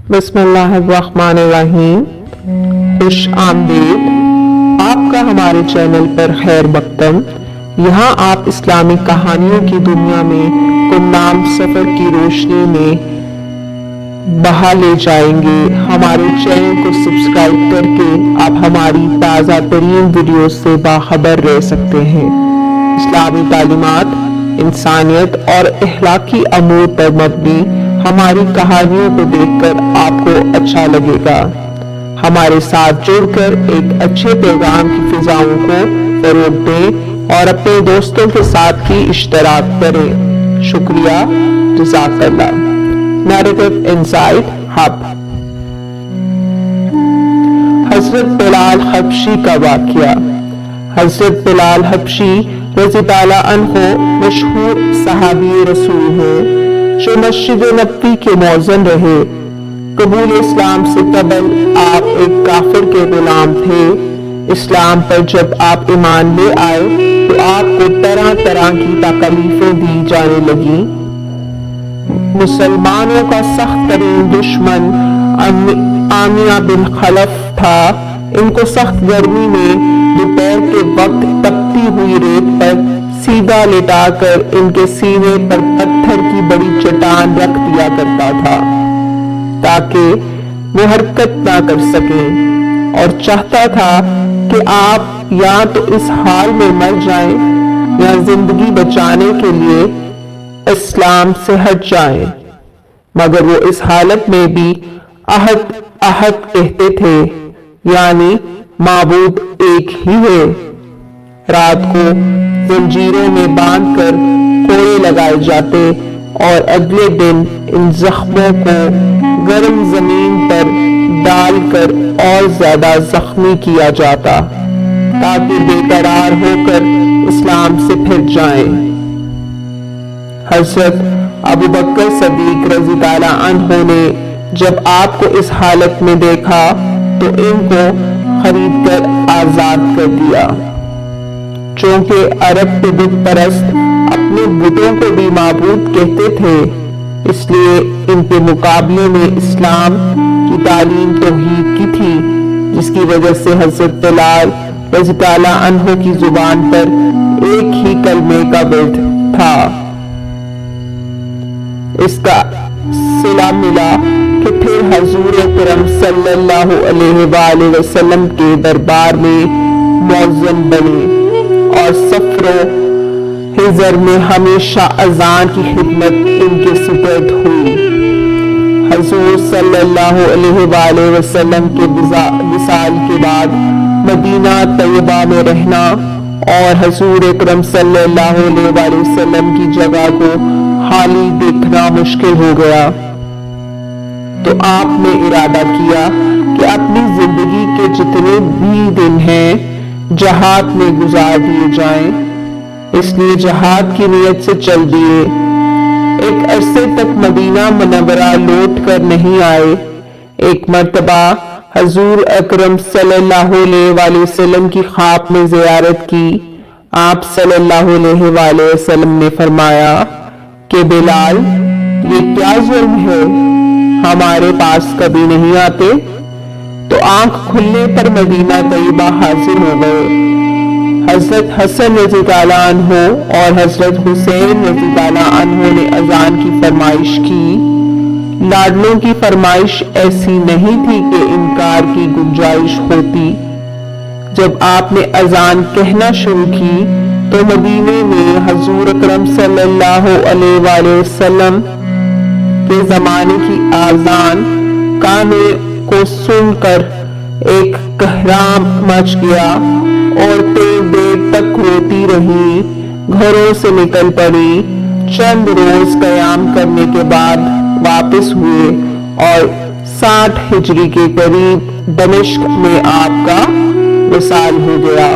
بسم اللہ الرحمن الرحیم۔ خوش آمدید آپ کا ہمارے چینل پر خیر مقدم۔ یہاں آپ اسلامی کہانیوں کی دنیا میں گمنام سفر کی روشنی میں بہا لے جائیں گے۔ ہمارے چینل کو سبسکرائب کر کے آپ ہماری تازہ ترین ویڈیوز سے باخبر رہ سکتے ہیں۔ اسلامی تعلیمات، انسانیت اور اخلاقی امور پر مبنی ہماری کہانیوں کو دیکھ کر آپ کو اچھا لگے گا۔ ہمارے ساتھ جڑ کر ایک اچھے پیغام کی فضاؤں کو فروغ دیں اور اپنے دوستوں کے ساتھ بھی اشتراک کریں۔ شکریہ، جزاک اللہ۔ Narrative insight hub. حضرت بلال حبشی کا واقعہ۔ حضرت بلال حبشی رضی اللہ عنہ مشہور صحابی رسول ہیں جو مسجد نبوی کے مؤذن رہے۔ قبول اسلام سے قبل آپ ایک کافر کے غلام تھے۔ اسلام پر جب آپ ایمان لے آئے تو آپ کو طرح طرح کی تکلیفیں دی جانے لگیں۔ مسلمانوں کا سخت ترین دشمن امیہ بن خلف تھا۔ ان کو سخت گرمی میں دوپہر کے وقت تپتی ہوئی ریت پر سیدھا لٹا کر ان کے سینے پر پتھر کی بڑی چٹان رکھ دیا کرتا تھا تاکہ وہ حرکت نہ کر سکیں، اور چاہتا تھا کہ آپ یا تو اس حال میں مر جائیں یا زندگی بچانے کے لیے اسلام سے ہٹ جائیں، مگر وہ اس حالت میں بھی احد احد کہتے تھے، یعنی معبود ایک ہی ہے۔ رات کو زنجیروں میں باندھ کر کوڑے لگائے جاتے اور اگلے دن ان زخموں کو گرم زمین پر ڈال کر اور زیادہ زخمی کیا جاتا تاکہ بے قرار ہو کر اسلام سے پھر جائیں۔ حضرت ابوبکر صدیق رضی اللہ عنہ نے جب آپ کو اس حالت میں دیکھا تو ان کو خرید کر آزاد کر دیا۔ چونکہ عرب کے بت پرست اپنے بتوں کو بھی معبود کہتے تھے، اس لیے ان کے مقابلے میں اسلام کی تعلیم توحید کی تھی، جس کی وجہ سے حضرت بلال رضی اللہ عنہ کی زبان پر ایک ہی کلمے کا ورد تھا۔ اس کا صلہ ملا کہ پھر حضور اکرم صلی اللہ علیہ وآلہ وسلم کے دربار میں مؤذن بنے اور سفر و حضر میں ہمیشہ اذان کی خدمت ان کے سپرد ہوئی۔ حضور صلی اللہ علیہ وآلہ وسلم کے وصال کے بعد مدینہ طیبہ میں رہنا اور حضور اکرم صلی اللہ علیہ وآلہ وسلم کی جگہ کو خالی دیکھنا مشکل ہو گیا، تو آپ نے ارادہ کیا کہ اپنی زندگی کے جتنے بھی دن ہیں جہاد میں گزار دیے جائیں۔ اس لیے جہاد کی نیت سے چل دیے۔ ایک عرصے تک مدینہ منورہ لوٹ کر نہیں آئے۔ ایک مرتبہ حضور اکرم صلی اللہ علیہ وآلہ وسلم کی خواب میں زیارت کی۔ آپ صلی اللہ علیہ وآلہ وسلم نے فرمایا کہ بلال، یہ کیا ظلم ہے، ہمارے پاس کبھی نہیں آتے؟ تو آنکھ کھلنے پر مدینہ طیبہ حاضر ہو گئے۔ حضرت حسن رضی اللہ عنہ اور حضرت حسین رضی اللہ عنہ نے اذان کی فرمائش کی۔ لاڈلوں کی فرمائش ایسی نہیں تھی کہ انکار کی گنجائش ہوتی۔ جب آپ نے اذان کہنا شروع کی تو مدینے میں حضور اکرم صلی اللہ علیہ وآلہ وسلم کے زمانے کی اذان کانوں کو سن کر ایک کہرام مچ گیا۔ عورتیں دیر تک روتی رہی، گھروں سے نکل پڑی۔ چند روز قیام کرنے کے بعد واپس ہوئے اور 60 ہجری کے قریب دمشق میں آپ کا وصال ہو گیا۔